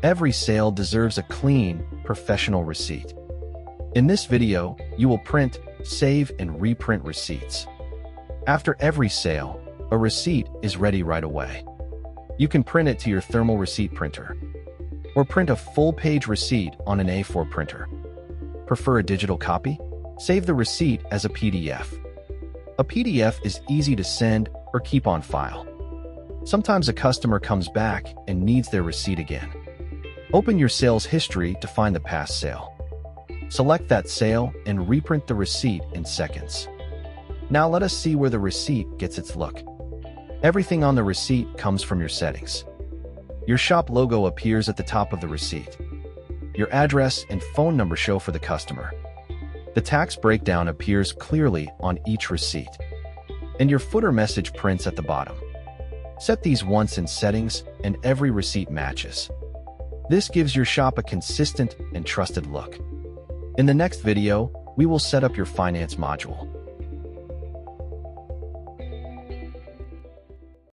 Every sale deserves a clean, professional receipt. In this video, you will print, save, and reprint receipts. After every sale, a receipt is ready right away. You can print it to your thermal receipt printer, or print a full-page receipt on an A4 printer. Prefer a digital copy? Save the receipt as a PDF. A PDF is easy to send or keep on file. Sometimes a customer comes back and needs their receipt again. Open your sales history to find the past sale. Select that sale and reprint the receipt in seconds. Now let us see where the receipt gets its look. Everything on the receipt comes from your settings. Your shop logo appears at the top of the receipt. Your address and phone number show for the customer. The tax breakdown appears clearly on each receipt, and your footer message prints at the bottom. Set these once in settings, and every receipt matches. This gives your shop a consistent and trusted look. In the next video, we will set up your finance module.